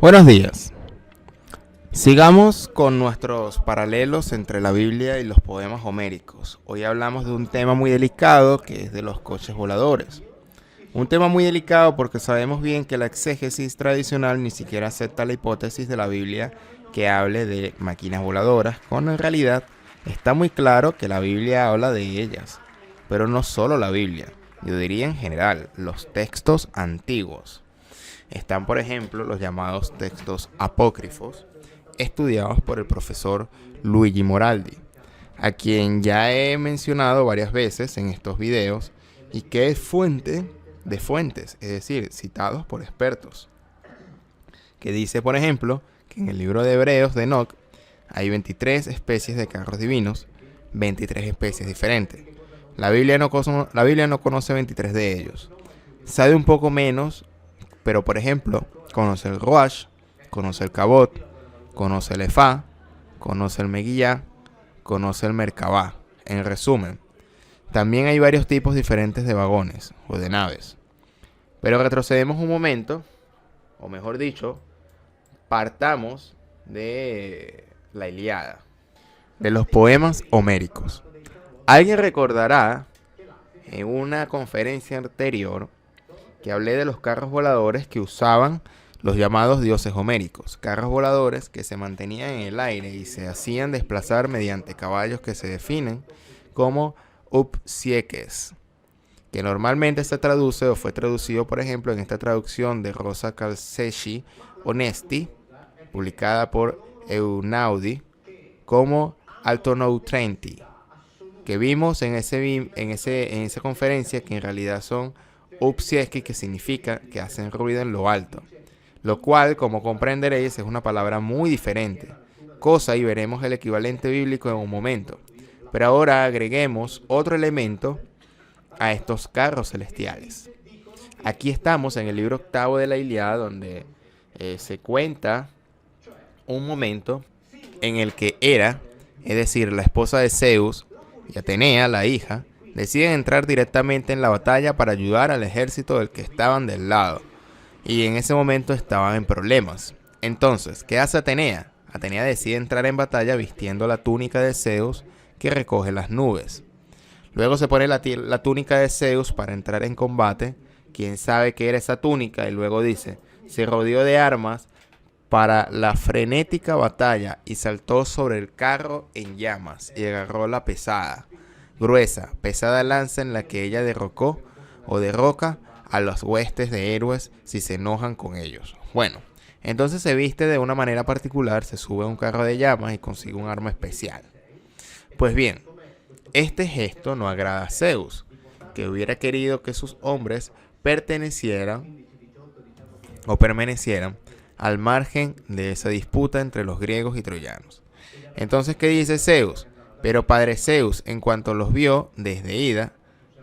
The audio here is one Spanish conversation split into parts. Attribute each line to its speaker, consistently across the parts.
Speaker 1: Buenos días. Sigamos con nuestros paralelos entre la Biblia y los poemas homéricos. Hoy hablamos de un tema muy delicado que es de los coches voladores. Un tema muy delicado porque sabemos bien que la exégesis tradicional ni siquiera acepta la hipótesis de la Biblia que hable de máquinas voladoras, cuando en realidad está muy claro que la Biblia habla de ellas. Pero no solo la Biblia, yo diría en general, los textos antiguos. Están, por ejemplo, los llamados textos apócrifos, estudiados por el profesor Luigi Moraldi, a quien ya he mencionado varias veces en estos videos, y que es fuente de fuentes, es decir, citados por expertos, que dice, por ejemplo, que en el libro de Hebreos de Enoch hay 23 especies de carros divinos, 23 especies diferentes. La Biblia no conoce 23 de ellos. Sabe un poco menos, pero por ejemplo, conoce el Roash, conoce el Cabot, conoce el Efá, conoce el Megillá, conoce el Merkabah. En resumen, también hay varios tipos diferentes de vagones o de naves. Pero retrocedemos un momento, o mejor dicho, partamos de la Ilíada, de los poemas homéricos. Alguien recordará en una conferencia anterior que hablé de los carros voladores que usaban los llamados dioses homéricos, carros voladores que se mantenían en el aire y se hacían desplazar mediante caballos que se definen como upsiekes, que normalmente se traduce o fue traducido, por ejemplo, en esta traducción de Rosa Calzeschi Onesti, publicada por Einaudi, como Altonoutrenti, que vimos en esa conferencia que en realidad son upsieski, que significa que hacen ruido en lo alto, lo cual, como comprenderéis, es una palabra muy diferente, cosa y veremos el equivalente bíblico en un momento. Pero ahora agreguemos otro elemento a estos carros celestiales. Aquí estamos en el libro octavo de la Ilíada, donde se cuenta un momento en el que Hera, es decir, la esposa de Zeus, y Atenea, la hija, deciden entrar directamente en la batalla para ayudar al ejército del que estaban del lado. Y en ese momento estaban en problemas. Entonces, ¿qué hace Atenea? Atenea decide entrar en batalla vistiendo la túnica de Zeus que recoge las nubes. Luego se pone la túnica de Zeus para entrar en combate. Quién sabe qué era esa túnica, y luego dice, se rodeó de armas para la frenética batalla y saltó sobre el carro en llamas y agarró la gruesa, pesada lanza en la que ella derroca a los huestes de héroes si se enojan con ellos. Bueno, entonces se viste de una manera particular, se sube a un carro de llamas y consigue un arma especial. Pues bien, este gesto no agrada a Zeus, que hubiera querido que sus hombres permanecieran al margen de esa disputa entre los griegos y troyanos. Entonces, ¿qué dice Zeus? Pero padre Zeus, en cuanto los vio desde ida,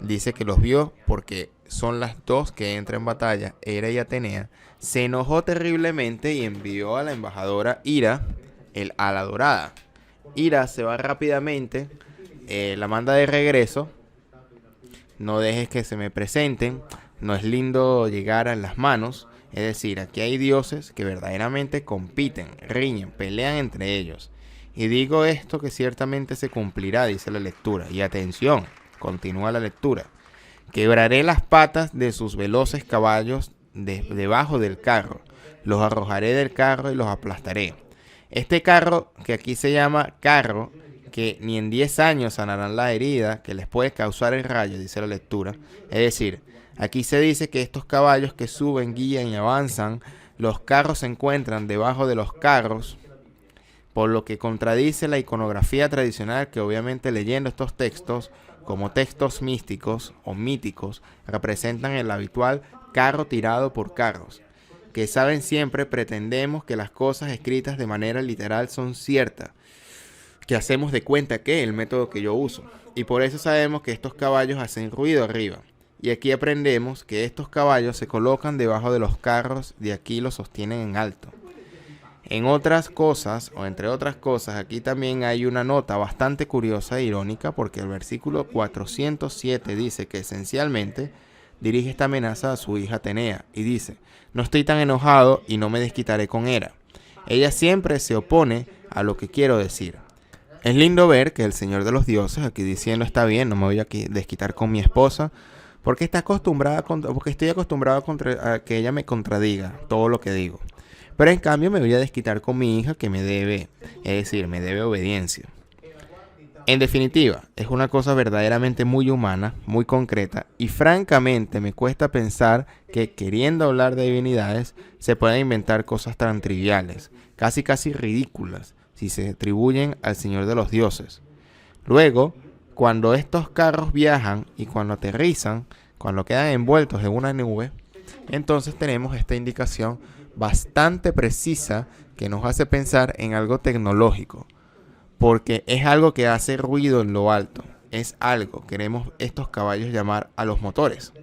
Speaker 1: dice que los vio porque son las dos que entran en batalla, Hera y Atenea, se enojó terriblemente y envió a la embajadora Hira el ala dorada. Hira se va rápidamente, la manda de regreso, no dejes que se me presenten, no es lindo llegar a las manos. Es decir, aquí hay dioses que verdaderamente compiten, riñen, pelean entre ellos. Y digo esto que ciertamente se cumplirá, dice la lectura. Y atención, continúa la lectura. Quebraré las patas de sus veloces caballos debajo del carro. Los arrojaré del carro y los aplastaré. Este carro, que aquí se llama carro, que ni en 10 años sanarán la herida que les puede causar el rayo, dice la lectura. Es decir, aquí se dice que estos caballos que suben, guían y avanzan, los carros se encuentran debajo de los carros, por lo que contradice la iconografía tradicional que obviamente leyendo estos textos, como textos místicos o míticos, representan el habitual carro tirado por carros, que saben siempre pretendemos que las cosas escritas de manera literal son ciertas, que hacemos de cuenta que el método que yo uso, y por eso sabemos que estos caballos hacen ruido arriba. Y aquí aprendemos que estos caballos se colocan debajo de los carros, de aquí los sostienen en alto. En otras cosas, o entre otras cosas, aquí también hay una nota bastante curiosa e irónica, porque el versículo 407 dice que esencialmente dirige esta amenaza a su hija Atenea y dice: no estoy tan enojado y no me desquitaré con Hera. Ella siempre se opone a lo que quiero decir. Es lindo ver que el Señor de los dioses aquí diciendo: está bien, no me voy a desquitar con mi esposa porque estoy acostumbrado a que ella me contradiga todo lo que digo. Pero en cambio me voy a desquitar con mi hija que me debe, es decir, me debe obediencia. En definitiva, es una cosa verdaderamente muy humana, muy concreta, y francamente me cuesta pensar que, queriendo hablar de divinidades, se puedan inventar cosas tan triviales, casi ridículas, si se atribuyen al Señor de los dioses. Luego, cuando estos carros viajan y cuando aterrizan, cuando quedan envueltos en una nube, entonces tenemos esta indicación bastante precisa que nos hace pensar en algo tecnológico, porque es algo que hace ruido en lo alto. Es algo, queremos estos caballos llamar a los motores.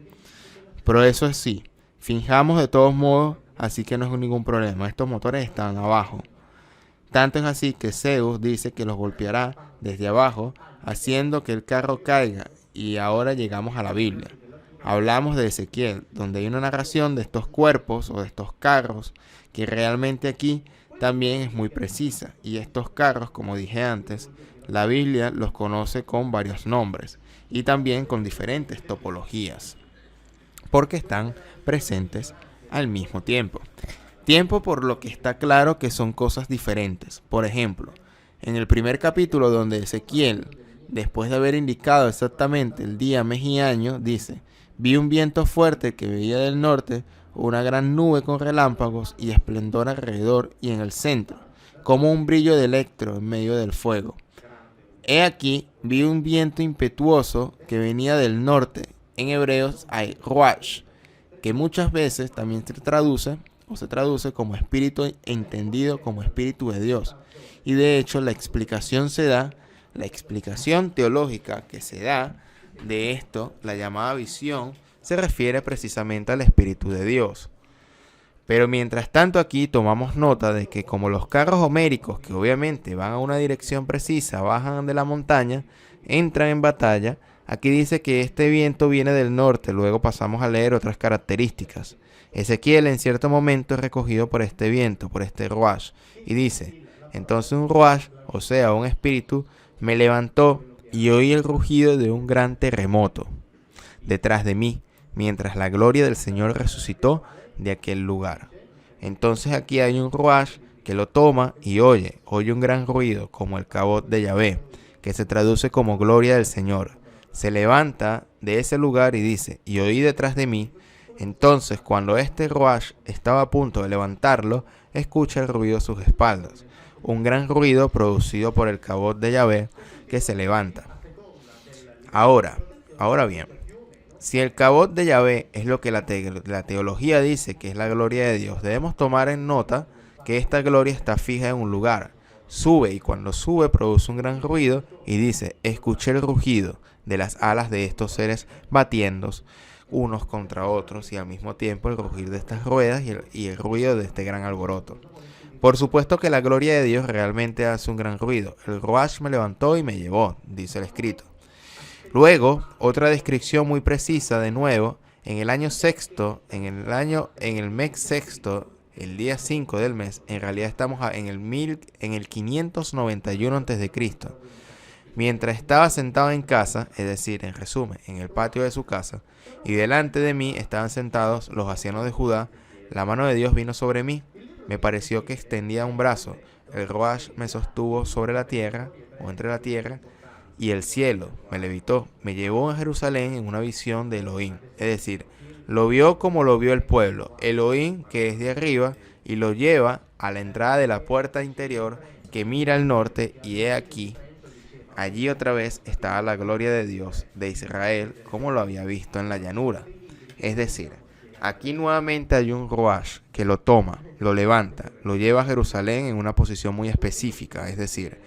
Speaker 1: Pero eso es sí, finjamos de todos modos, así que no es ningún problema. Estos motores están abajo. Tanto es así que Zeus dice que los golpeará desde abajo, haciendo que el carro caiga. Y ahora llegamos a la Biblia. Hablamos de Ezequiel, donde hay una narración de estos cuerpos o de estos carros, que realmente aquí también es muy precisa. Y estos carros, como dije antes, la Biblia los conoce con varios nombres y también con diferentes topologías, porque están presentes al mismo tiempo. Tiempo por lo que está claro que son cosas diferentes. Por ejemplo, en el primer capítulo donde Ezequiel, después de haber indicado exactamente el día, mes y año, dice: vi un viento fuerte que veía del norte, una gran nube con relámpagos y esplendor alrededor y en el centro, como un brillo de electro en medio del fuego. He aquí, vi un viento impetuoso que venía del norte. En hebreos hay ruach, que muchas veces también se traduce como espíritu, entendido como espíritu de Dios. Y de hecho la explicación teológica que se da de esto, la llamada visión, se refiere precisamente al Espíritu de Dios. Pero mientras tanto aquí tomamos nota de que como los carros homéricos, que obviamente van a una dirección precisa, bajan de la montaña, entran en batalla, aquí dice que este viento viene del norte. Luego pasamos a leer otras características. Ezequiel en cierto momento es recogido por este viento, por este ruach, y dice: entonces un ruach, o sea, un espíritu, me levantó y oí el rugido de un gran terremoto detrás de mí, mientras la gloria del Señor resucitó de aquel lugar. Entonces aquí hay un ruach que lo toma y oye un gran ruido como el cabot de Yahvé, que se traduce como gloria del Señor. Se levanta de ese lugar y dice: y oí detrás de mí. Entonces cuando este ruach estaba a punto de levantarlo, escucha el ruido a sus espaldas, un gran ruido producido por el cabot de Yahvé que se levanta. Ahora bien, si el cabot de Yahvé es lo que la teología dice que es la gloria de Dios, debemos tomar en nota que esta gloria está fija en un lugar. Sube, y cuando sube produce un gran ruido y dice: escuché el rugido de las alas de estos seres batiendo unos contra otros, y al mismo tiempo el rugir de estas ruedas y el ruido de este gran alboroto. Por supuesto que la gloria de Dios realmente hace un gran ruido. El ruach me levantó y me llevó, dice el escrito. Luego, otra descripción muy precisa de nuevo: en el año sexto, en el mes sexto, el día 5 del mes, en realidad estamos en el 591 a.C., mientras estaba sentado en casa, es decir, en resumen, en el patio de su casa, y delante de mí estaban sentados los ancianos de Judá, la mano de Dios vino sobre mí. Me pareció que extendía un brazo. El ruach me sostuvo sobre la tierra, o entre la tierra, y el cielo me levitó. Me llevó a Jerusalén en una visión de Elohim. Es decir, lo vio como lo vio el pueblo. Elohim, que es de arriba, y lo lleva a la entrada de la puerta interior que mira al norte, y he aquí, allí otra vez estaba la gloria de Dios de Israel, como lo había visto en la llanura. Es decir, aquí nuevamente hay un ruach que lo toma, lo levanta, lo lleva a Jerusalén en una posición muy específica, es decir,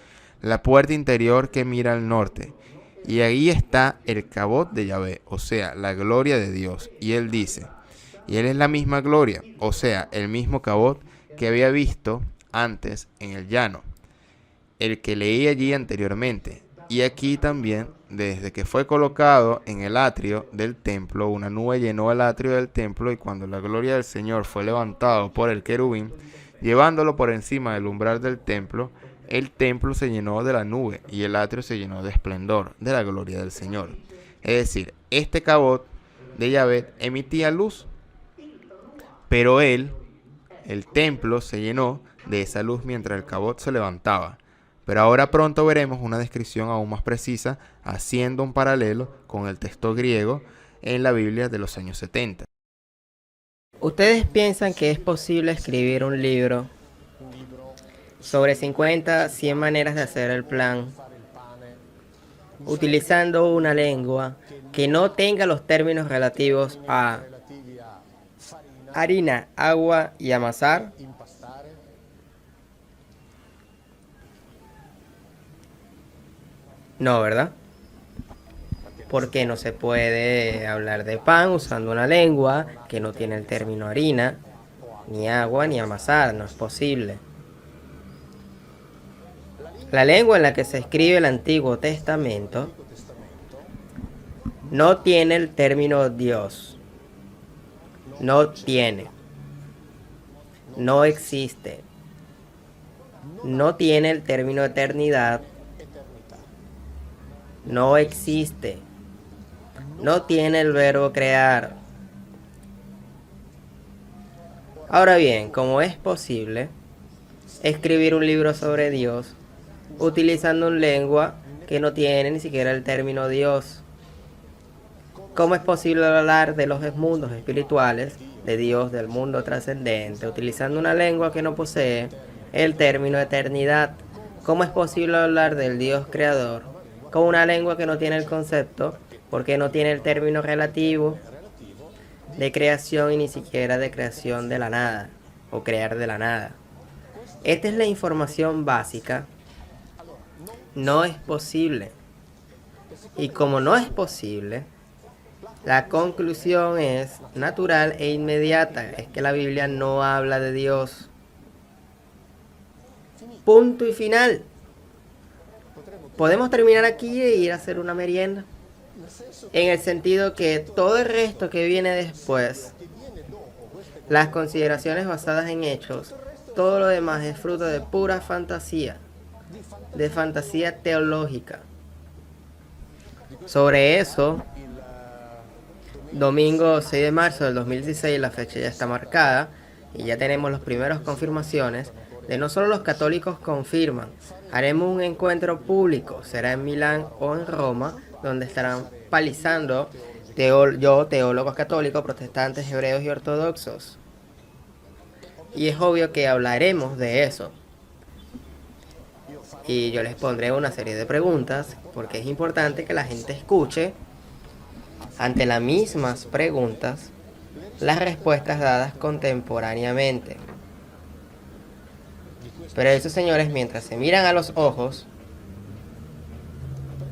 Speaker 1: la puerta interior que mira al norte. Y ahí está el cabot de Yahvé, o sea, la gloria de Dios. Y él dice, y él es la misma gloria, o sea, el mismo cabot que había visto antes en el llano, el que leí allí anteriormente. Y aquí también, desde que fue colocado en el atrio del templo, una nube llenó el atrio del templo y cuando la gloria del Señor fue levantado por el querubín, llevándolo por encima del umbral del templo, el templo se llenó de la nube y el atrio se llenó de esplendor de la gloria del Señor. Es decir, este cabot de Yahvé emitía luz, pero el templo se llenó de esa luz mientras el cabot se levantaba. Pero ahora pronto veremos una descripción aún más precisa, haciendo un paralelo con el texto griego en la Biblia de los años 70.
Speaker 2: ¿Ustedes piensan que es posible escribir un libro sobre 50, 100 maneras de hacer el plan, utilizando una lengua que no tenga los términos relativos a harina, agua y amasar? No, ¿verdad? Porque no se puede hablar de pan usando una lengua que no tiene el término harina, ni agua, ni amasar. No es posible. La lengua en la que se escribe el Antiguo Testamento no tiene el término Dios. No tiene. No existe. No tiene el término eternidad. No existe. No tiene el verbo crear. Ahora bien, ¿cómo es posible escribir un libro sobre Dios utilizando una lengua que no tiene ni siquiera el término Dios? ¿Cómo es posible hablar de los mundos espirituales, de Dios, del mundo trascendente, utilizando una lengua que no posee el término eternidad? ¿Cómo es posible hablar del Dios creador con una lengua que no tiene el concepto, porque no tiene el término relativo de creación y ni siquiera de creación de la nada, o crear de la nada? Esta es la información básica. No es posible. Y como no es posible, la conclusión es natural e inmediata. Es que la Biblia no habla de Dios. Punto y final. Podemos terminar aquí e ir a hacer una merienda. En el sentido que todo el resto que viene después, las consideraciones basadas en hechos, todo lo demás es fruto de pura fantasía, de fantasía teológica. Sobre eso, domingo 6 de marzo del 2016, la fecha ya está marcada y ya tenemos las primeras confirmaciones de no solo los católicos confirman. Haremos un encuentro público, será en Milán o en Roma, donde estarán palizando teólogos católicos, protestantes, hebreos y ortodoxos. Y es obvio que hablaremos de eso. Y yo les pondré una serie de preguntas, porque es importante que la gente escuche, ante las mismas preguntas, las respuestas dadas contemporáneamente. Pero esos señores, mientras se miran a los ojos,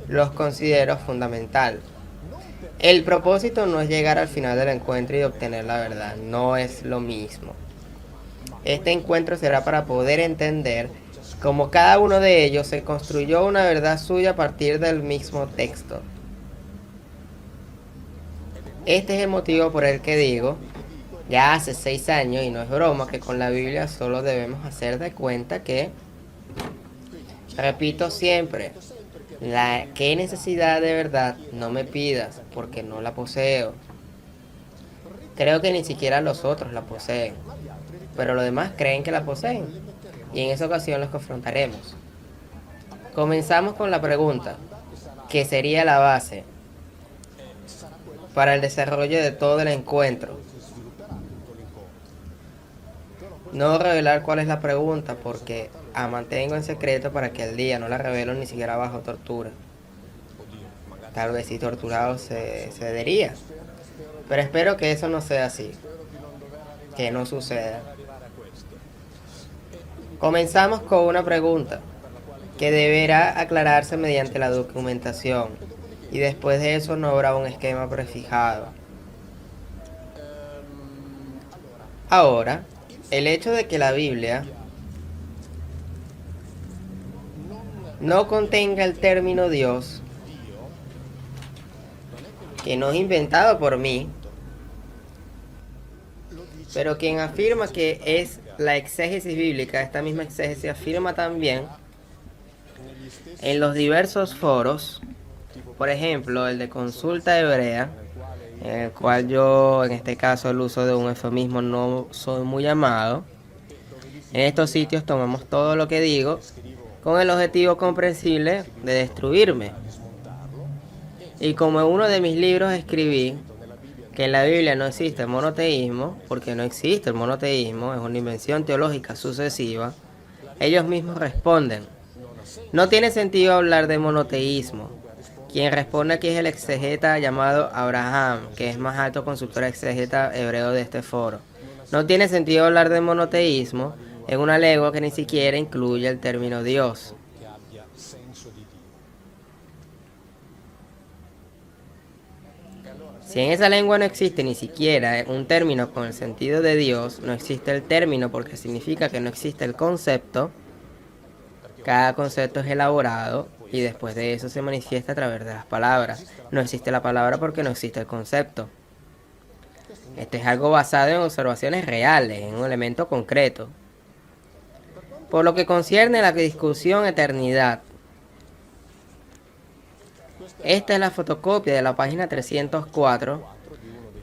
Speaker 2: los considero fundamental. El propósito no es llegar al final del encuentro y obtener la verdad, no es lo mismo. Este encuentro será para poder entender cómo cada uno de ellos se construyó una verdad suya a partir del mismo texto. Este es el motivo por el que digo, ya hace 6 años, y no es broma, que con la Biblia solo debemos hacer de cuenta que, repito siempre, ¿qué necesidad de verdad no me pidas? Porque no la poseo. Creo que ni siquiera los otros la poseen, pero los demás creen que la poseen, y en esa ocasión los confrontaremos. Comenzamos con la pregunta, que sería la base para el desarrollo de todo el encuentro. No revelar cuál es la pregunta porque la mantengo en secreto para que al día no la revelo ni siquiera bajo tortura. Tal vez si torturado se cedería. Pero espero que eso no sea así. Que no suceda. Comenzamos con una pregunta que deberá aclararse mediante la documentación. Y después de eso no habrá un esquema prefijado. Ahora, el hecho de que la Biblia no contenga el término Dios, que no es inventado por mí, pero quien afirma que es la exégesis bíblica, esta misma exégesis afirma también en los diversos foros, por ejemplo, el de Consulta Hebrea, en el cual yo, en este caso, el uso de un eufemismo no soy muy amado. En estos sitios tomamos todo lo que digo con el objetivo comprensible de destruirme. Y como en uno de mis libros escribí que en la Biblia no existe el monoteísmo, porque no existe el monoteísmo, es una invención teológica sucesiva, ellos mismos responden: no tiene sentido hablar de monoteísmo. Quien responde aquí es el exegeta llamado Abraham, que es más alto consultor exegeta hebreo de este foro. No tiene sentido hablar de monoteísmo en una lengua que ni siquiera incluye el término Dios. Si en esa lengua no existe ni siquiera un término con el sentido de Dios, no existe el término porque significa que no existe el concepto. Cada concepto es elaborado y después de eso se manifiesta a través de las palabras. No existe la palabra porque no existe el concepto. Esto es algo basado en observaciones reales, en un elemento concreto. Por lo que concierne a la discusión eternidad, esta es la fotocopia de la página 304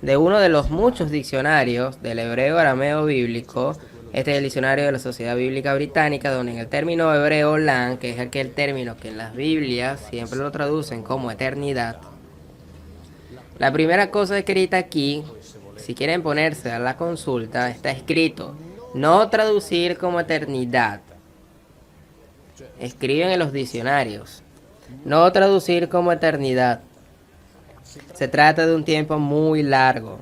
Speaker 2: de uno de los muchos diccionarios del hebreo arameo bíblico. Este es el diccionario de la Sociedad Bíblica Británica, donde en el término hebreo lan, que es aquel término que en las Biblias siempre lo traducen como eternidad, la primera cosa escrita aquí, si quieren ponerse a la consulta, está escrito: no traducir como eternidad. Escriben en los diccionarios: no traducir como eternidad. Se trata de un tiempo muy largo.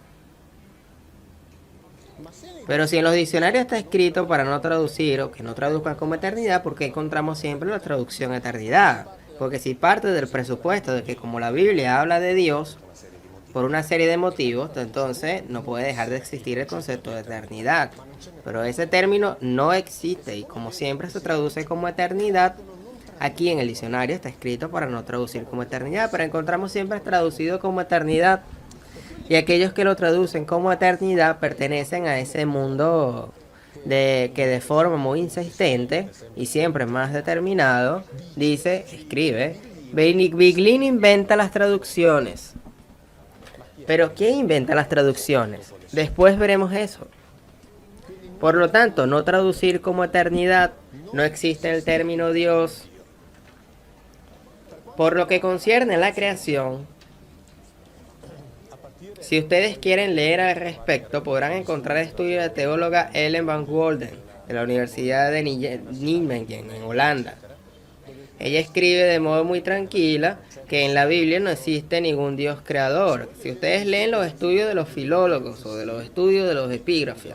Speaker 2: Pero si en los diccionarios está escrito para no traducir o que no traduzcan como eternidad, ¿por qué encontramos siempre la traducción eternidad? Porque si parte del presupuesto de que como la Biblia habla de Dios por una serie de motivos, entonces no puede dejar de existir el concepto de eternidad. Pero ese término no existe y como siempre se traduce como eternidad, aquí en el diccionario está escrito para no traducir como eternidad, pero encontramos siempre traducido como eternidad. Y aquellos que lo traducen como eternidad pertenecen a ese mundo que de forma muy insistente y siempre más determinado escribe: Viglin inventa las traducciones. Pero ¿quién inventa las traducciones? Después veremos eso. Por lo tanto, no traducir como eternidad, no existe el término Dios. Por lo que concierne a la creación, si ustedes quieren leer al respecto, podrán encontrar estudios de la teóloga Ellen van Wolden, de la Universidad de Nijmegen, en Holanda. Ella escribe de modo muy tranquila que en la Biblia no existe ningún Dios creador. Si ustedes leen los estudios de los filólogos o de los estudios de los epígrafos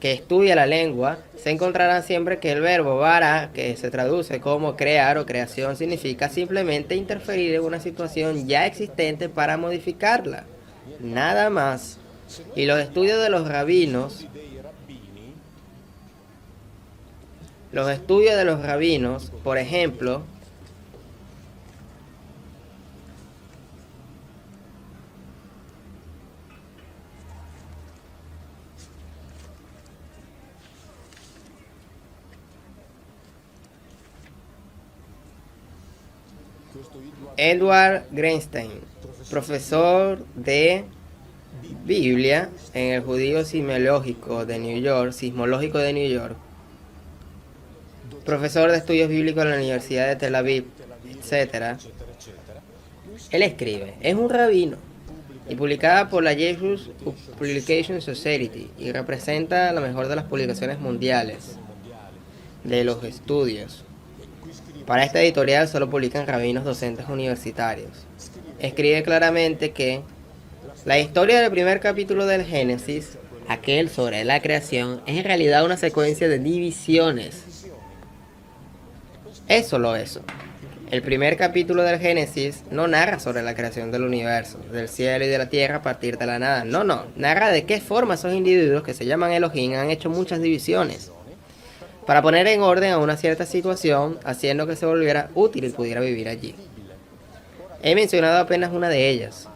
Speaker 2: que estudia la lengua, se encontrarán siempre que el verbo bara, que se traduce como crear o creación, significa simplemente interferir en una situación ya existente para modificarla. Nada más. Y los estudios de los rabinos, por ejemplo, Edward Greenstein, profesor de Biblia en el Judío Sismológico de New York, profesor de estudios bíblicos en la Universidad de Tel Aviv, etc. Él escribe: es un rabino y publicada por la Jesus Publication Society y representa la mejor de las publicaciones mundiales de los estudios. Para esta editorial solo publican rabinos docentes universitarios. Escribe claramente que la historia del primer capítulo del Génesis, aquel sobre la creación, es en realidad una secuencia de divisiones. Es solo eso. El primer capítulo del Génesis no narra sobre la creación del universo, del cielo y de la tierra a partir de la nada. No. Narra de qué forma esos individuos que se llaman Elohim han hecho muchas divisiones. para poner en orden a una cierta situación, haciendo que se volviera útil y pudiera vivir allí. He mencionado apenas una de ellas.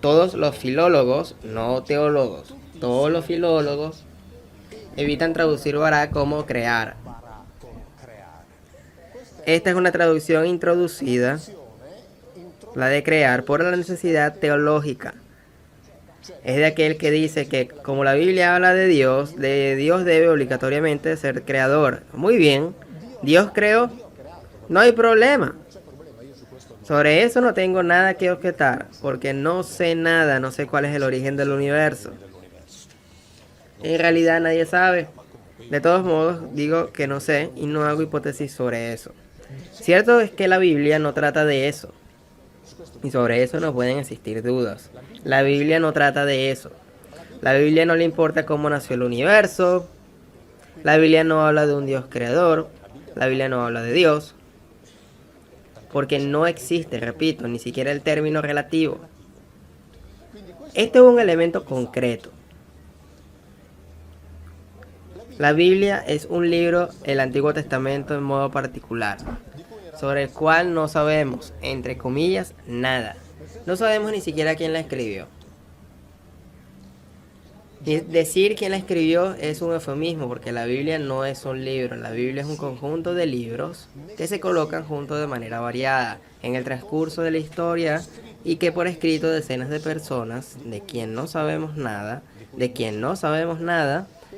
Speaker 2: Todos los filólogos, no teólogos, todos los filólogos evitan traducir bara como crear. Esta es una traducción introducida, la de crear, por la necesidad teológica. Es de aquel que dice que como la Biblia habla de Dios debe obligatoriamente ser creador. Muy bien, Dios creó, no hay problema. Sobre eso no tengo nada que objetar, porque no sé nada, no sé cuál es el origen del universo. En realidad nadie sabe. De todos modos, digo que no sé y no hago hipótesis sobre eso. Cierto es que la Biblia no trata de eso. Y sobre eso no pueden existir dudas. La Biblia no trata de eso. La Biblia no le importa cómo nació el universo. La Biblia no habla de un Dios creador. La Biblia no habla de Dios. Porque no existe, repito, ni siquiera el término relativo. Este es un elemento concreto. La Biblia es un libro, el Antiguo Testamento en modo particular, sobre el cual no sabemos, entre comillas, nada. No sabemos ni siquiera quién la escribió. Y decir quién la escribió es un eufemismo, porque la Biblia no es un libro. La Biblia es un conjunto de libros que se colocan juntos de manera variada en el transcurso de la historia y que por escrito decenas de personas, de quien no sabemos nada,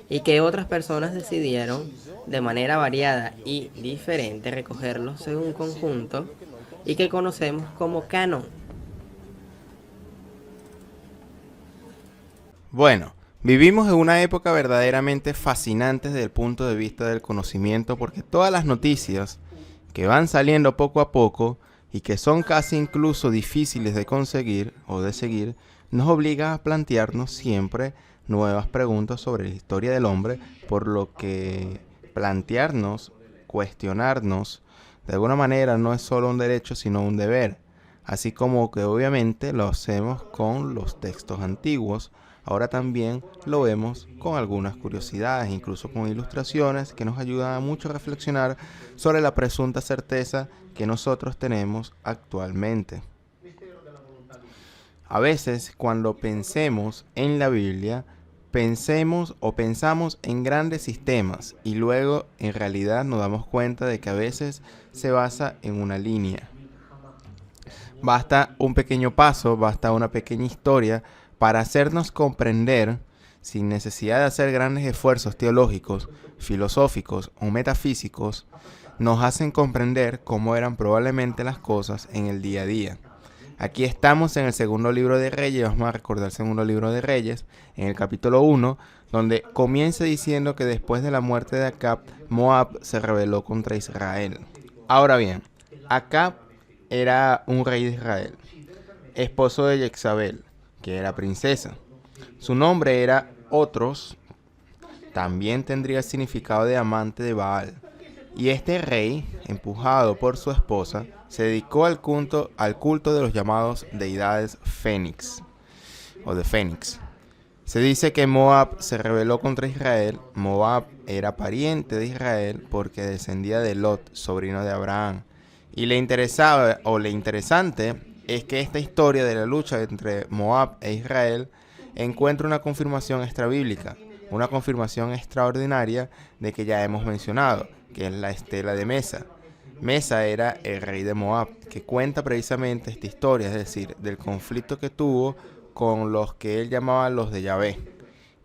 Speaker 2: y que otras personas decidieron de manera variada y diferente recogerlos en un conjunto y que conocemos como canon.
Speaker 1: Bueno, vivimos en una época verdaderamente fascinante desde el punto de vista del conocimiento, porque todas las noticias que van saliendo poco a poco y que son casi incluso difíciles de conseguir o de seguir, nos obliga a plantearnos siempre nuevas preguntas sobre la historia del hombre, por lo que plantearnos, cuestionarnos, de alguna manera no es solo un derecho sino un deber, así como que obviamente lo hacemos con los textos antiguos. Ahora también lo vemos con algunas curiosidades, incluso con ilustraciones que nos ayudan mucho a reflexionar sobre la presunta certeza que nosotros tenemos actualmente. A veces, cuando pensemos en la Biblia, pensamos en grandes sistemas y luego en realidad nos damos cuenta de que a veces se basa en una línea. Basta un pequeño paso, basta una pequeña historia para hacernos comprender, sin necesidad de hacer grandes esfuerzos teológicos, filosóficos o metafísicos, nos hacen comprender cómo eran probablemente las cosas en el día a día. Aquí estamos en el segundo libro de Reyes, vamos a recordar el segundo libro de Reyes, en el capítulo 1, donde comienza diciendo que después de la muerte de Acab, Moab se rebeló contra Israel. Ahora bien, Acab era un rey de Israel, esposo de Jezabel, que era princesa. Su nombre era Otros, también tendría el significado de amante de Baal. Y este rey, empujado por su esposa, se dedicó al culto de los llamados deidades Fénix, o de Fénix. Se dice que Moab se rebeló contra Israel. Moab era pariente de Israel porque descendía de Lot, sobrino de Abraham. Y lo interesante es que esta historia de la lucha entre Moab e Israel encuentra una confirmación extrabíblica, una confirmación extraordinaria de que ya hemos mencionado, que es la estela de Mesa. Mesa era el rey de Moab, que cuenta precisamente esta historia, es decir, del conflicto que tuvo con los que él llamaba los de Yahvé,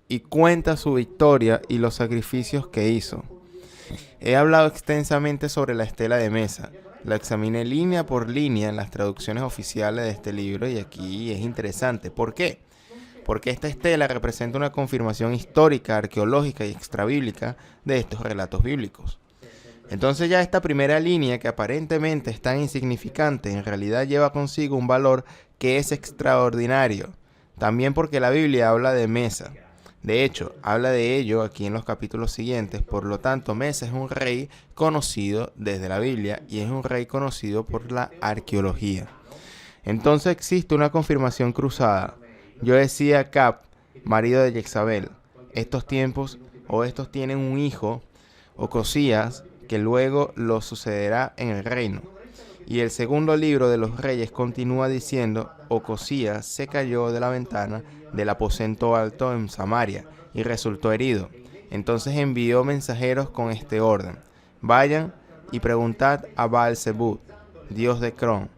Speaker 1: y cuenta su victoria y los sacrificios que hizo. He hablado extensamente sobre la estela de Mesa, la examiné línea por línea en las traducciones oficiales de este libro y aquí es interesante. ¿Por qué? Porque esta estela representa una confirmación histórica, arqueológica y extrabíblica de estos relatos bíblicos. Entonces ya esta primera línea, que aparentemente es tan insignificante, en realidad lleva consigo un valor que es extraordinario. También porque la Biblia habla de Mesa. De hecho, habla de ello aquí en los capítulos siguientes. Por lo tanto, Mesa es un rey conocido desde la Biblia y es un rey conocido por la arqueología. Entonces existe una confirmación cruzada. Yo decía Acab, marido de Jezabel. Estos tiempos o estos tienen un hijo, Ocosías, que luego lo sucederá en el reino. Y el segundo libro de los reyes continúa diciendo, Ocosías se cayó de la ventana del aposento alto en Samaria y resultó herido. Entonces envió mensajeros con este orden: vayan y preguntad a Baal-Zebub, dios de Cron,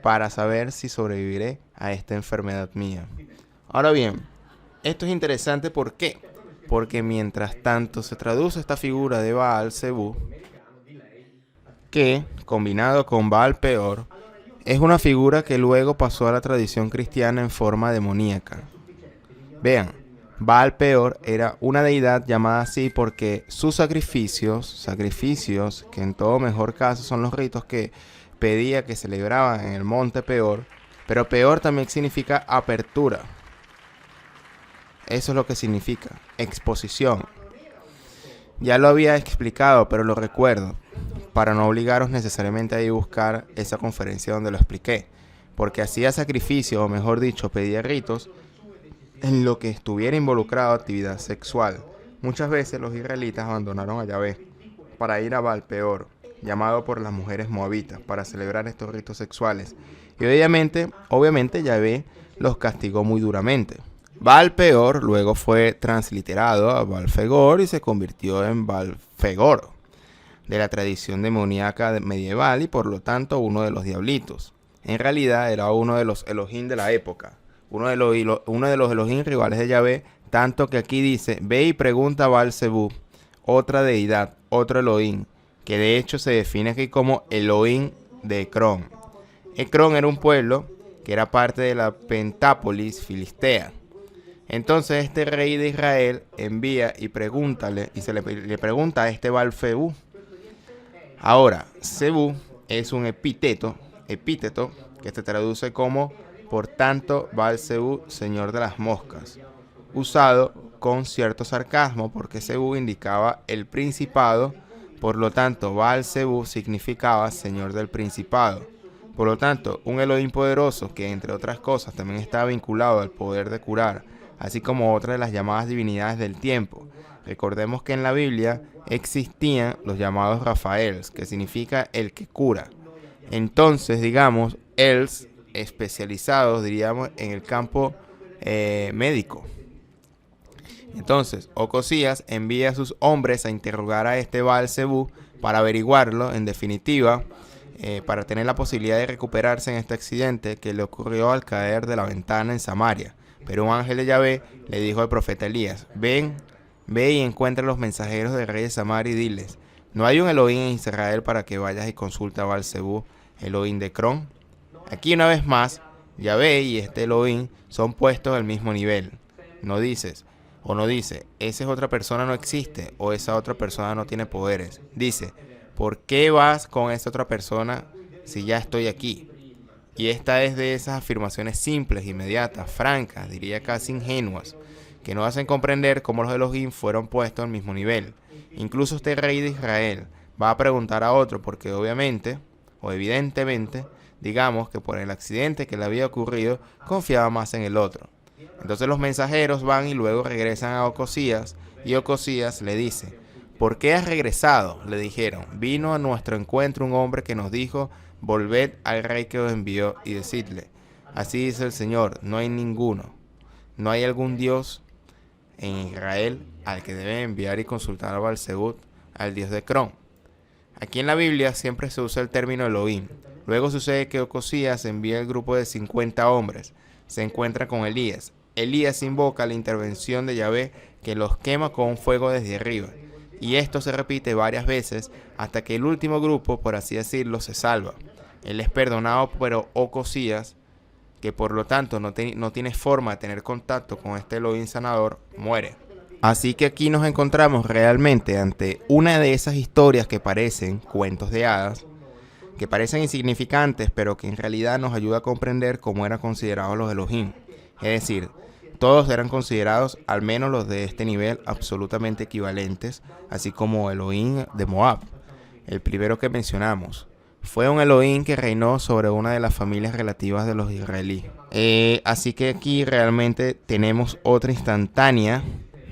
Speaker 1: para saber si sobreviviré a esta enfermedad mía. Ahora bien, esto es interesante, ¿por qué? Porque mientras tanto se traduce esta figura de Baal-Zebub, que, combinado con Baal-Peor, es una figura que luego pasó a la tradición cristiana en forma demoníaca. Vean, Baal-Peor era una deidad llamada así porque sus sacrificios, que en todo mejor caso son los ritos que pedía que celebraban en el monte Peor, pero Peor también significa apertura. Eso es lo que significa, exposición. Ya lo había explicado, pero lo recuerdo, para no obligaros necesariamente a ir a buscar esa conferencia donde lo expliqué, porque hacía sacrificio, o mejor dicho, pedía ritos en lo que estuviera involucrado actividad sexual. Muchas veces los israelitas abandonaron a Yahvé para ir a Baal-Peor, llamado por las mujeres moabitas, para celebrar estos ritos sexuales. Y obviamente Yahvé los castigó muy duramente. Baal-Peor luego fue transliterado a Baal-Fegor y se convirtió en Baal-Fegor, de la tradición demoníaca medieval y por lo tanto uno de los diablitos. En realidad era uno de los Elohim de la época, uno de los Elohim rivales de Yahvé, tanto que aquí dice, ve y pregunta a Baal-Zebub, otra deidad, otro Elohim, que de hecho se define aquí como Elohim de Ecrón. Ecrón era un pueblo que era parte de la Pentápolis filistea. Entonces este rey de Israel envía y le pregunta a este Baal-Zebub. Ahora, Zebub es un epíteto que se traduce como por tanto Baal-Zebub, señor de las moscas, usado con cierto sarcasmo porque Zebub indicaba el principado, por lo tanto Baal-Zebub significaba señor del principado. Por lo tanto, un Elohim poderoso que entre otras cosas también estaba vinculado al poder de curar, así como otras de las llamadas divinidades del tiempo. Recordemos que en la Biblia existían los llamados Rafaels, que significa el que cura. Entonces, digamos, Els especializados, diríamos, en el campo médico. Entonces, Ocosías envía a sus hombres a interrogar a este Baal-Zebub para averiguarlo, en definitiva, para tener la posibilidad de recuperarse en este accidente que le ocurrió al caer de la ventana en Samaria. Pero un ángel de Yahvé le dijo al profeta Elías, ve y encuentra a los mensajeros del rey de Samaria y diles, ¿no hay un Elohim en Israel para que vayas y consulta a Baal-Zebub, Elohim de Cron? Aquí una vez más, Yahvé y este Elohim son puestos al mismo nivel. No dice, esa otra persona no existe o esa otra persona no tiene poderes. Dice, ¿por qué vas con esa otra persona si ya estoy aquí? Y esta es de esas afirmaciones simples, inmediatas, francas, diría casi ingenuas, que nos hacen comprender cómo los Elohim fueron puestos al mismo nivel. Incluso este rey de Israel va a preguntar a otro porque obviamente, o evidentemente, digamos que por el accidente que le había ocurrido, confiaba más en el otro. Entonces los mensajeros van y luego regresan a Ocosías y Ocosías le dice, ¿por qué has regresado? Le dijeron, vino a nuestro encuentro un hombre que nos dijo, volved al rey que os envió y decidle, así dice el Señor, no hay ninguno, no hay algún Dios en Israel al que deben enviar y consultar a Baal-Zebub, al dios de Cron. Aquí en la Biblia siempre se usa el término Elohim. Luego sucede que Ocosías envía el grupo de 50 hombres, se encuentra con Elías. Elías invoca la intervención de Yahvé que los quema con un fuego desde arriba. Y esto se repite varias veces hasta que el último grupo, por así decirlo, se salva. Él es perdonado, pero Ocosías, que por lo tanto no tiene forma de tener contacto con este Elohim sanador, muere. Así que aquí nos encontramos realmente ante una de esas historias que parecen cuentos de hadas, que parecen insignificantes, pero que en realidad nos ayuda a comprender cómo eran considerados los Elohim. Es decir, todos eran considerados, al menos los de este nivel, absolutamente equivalentes, así como Elohim de Moab, el primero que mencionamos. Fue un Elohim que reinó sobre una de las familias relativas de los israelíes. Así que aquí realmente tenemos otra instantánea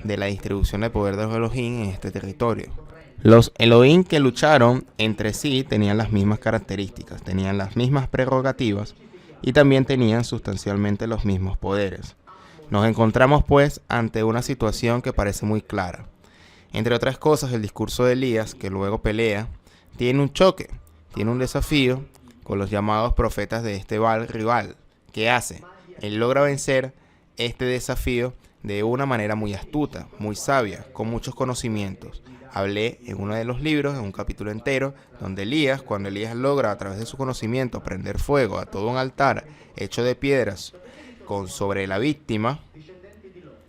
Speaker 1: de la distribución de poder de los Elohim en este territorio. Los Elohim que lucharon entre sí tenían las mismas características, tenían las mismas prerrogativas y también tenían sustancialmente los mismos poderes. Nos encontramos pues ante una situación que parece muy clara. Entre otras cosas, el discurso de Elías, que luego pelea, tiene un choque, tiene un desafío con los llamados profetas de este Baal rival. ¿Qué hace? Él logra vencer este desafío de una manera muy astuta, muy sabia, con muchos conocimientos. Hablé en uno de los libros, en un capítulo entero, donde Elías, cuando Elías logra a través de su conocimiento prender fuego a todo un altar hecho de piedras sobre la víctima,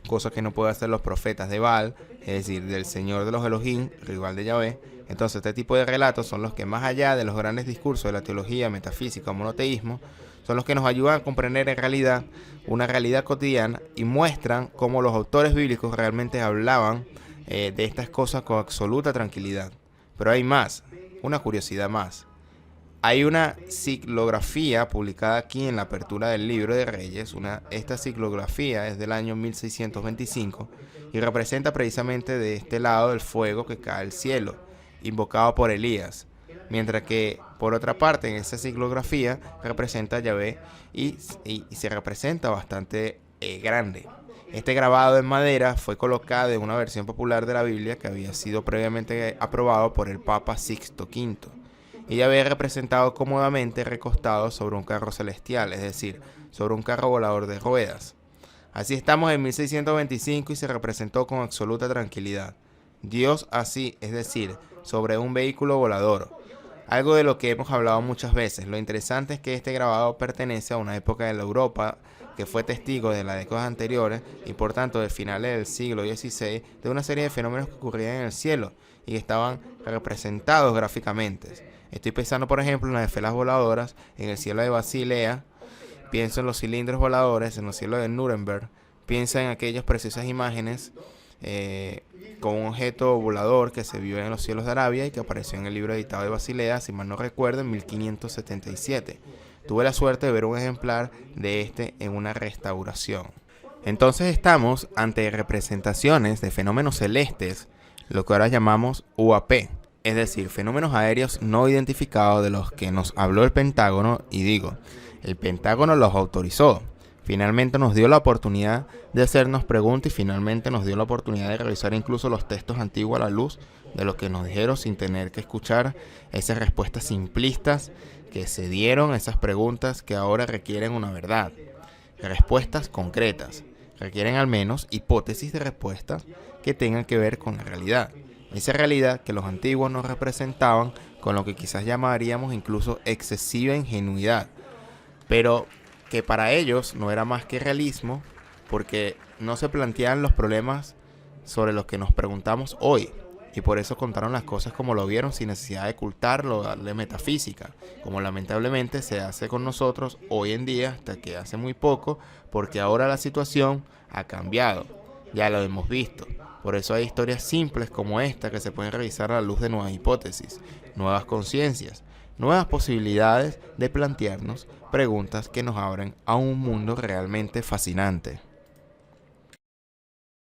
Speaker 1: cosa que no pueden hacer los profetas de Baal, es decir, del Señor de los Elohim, rival de Yahvé. Entonces este tipo de relatos son los que, más allá de los grandes discursos de la teología, metafísica o monoteísmo, son los que nos ayudan a comprender en realidad una realidad cotidiana y muestran cómo los autores bíblicos realmente hablaban de estas cosas con absoluta tranquilidad. Pero hay más, una curiosidad más. Hay una ciclografía publicada aquí en la apertura del libro de Reyes. Esta ciclografía es del año 1625 y representa precisamente de este lado el fuego que cae del cielo, invocado por Elías. Mientras que, por otra parte, en esa ciclografía representa a Yahvé y se representa bastante grande. Este grabado en madera fue colocado en una versión popular de la Biblia que había sido previamente aprobado por el Papa Sixto V. Y Yahvé representado cómodamente recostado sobre un carro celestial, es decir, sobre un carro volador de ruedas. Así estamos en 1625 y se representó con absoluta tranquilidad. Dios así, es decir, sobre un vehículo volador. Algo de lo que hemos hablado muchas veces. Lo interesante es que este grabado pertenece a una época de la Europa que fue testigo de las décadas anteriores y por tanto de finales del siglo XVI de una serie de fenómenos que ocurrían en el cielo y que estaban representados gráficamente. Estoy pensando, por ejemplo, en las esferas voladoras en el cielo de Basilea. Pienso en los cilindros voladores en los cielos de Nuremberg. Pienso en aquellas preciosas imágenes con un objeto volador que se vio en los cielos de Arabia y que apareció en el libro editado de Basilea, si mal no recuerdo, en 1577. Tuve la suerte de ver un ejemplar de este en una restauración. Entonces estamos ante representaciones de fenómenos celestes, lo que ahora llamamos UAP, es decir, fenómenos aéreos no identificados de los que nos habló el Pentágono, y digo, el Pentágono los autorizó. Finalmente nos dio la oportunidad de hacernos preguntas y finalmente nos dio la oportunidad de revisar incluso los textos antiguos a la luz de lo que nos dijeron sin tener que escuchar esas respuestas simplistas que se dieron a esas preguntas que ahora requieren una verdad. Respuestas concretas. Requieren al menos hipótesis de respuestas que tengan que ver con la realidad. Esa realidad que los antiguos nos representaban con lo que quizás llamaríamos incluso excesiva ingenuidad. Pero que para ellos no era más que realismo, porque no se planteaban los problemas sobre los que nos preguntamos hoy, y por eso contaron las cosas como lo vieron sin necesidad de ocultarlo, darle metafísica, como lamentablemente se hace con nosotros hoy en día, hasta que hace muy poco, porque ahora la situación ha cambiado, ya lo hemos visto. Por eso hay historias simples como esta que se pueden revisar a la luz de nuevas hipótesis, nuevas conciencias, nuevas posibilidades de plantearnos preguntas que nos abren a un mundo realmente fascinante.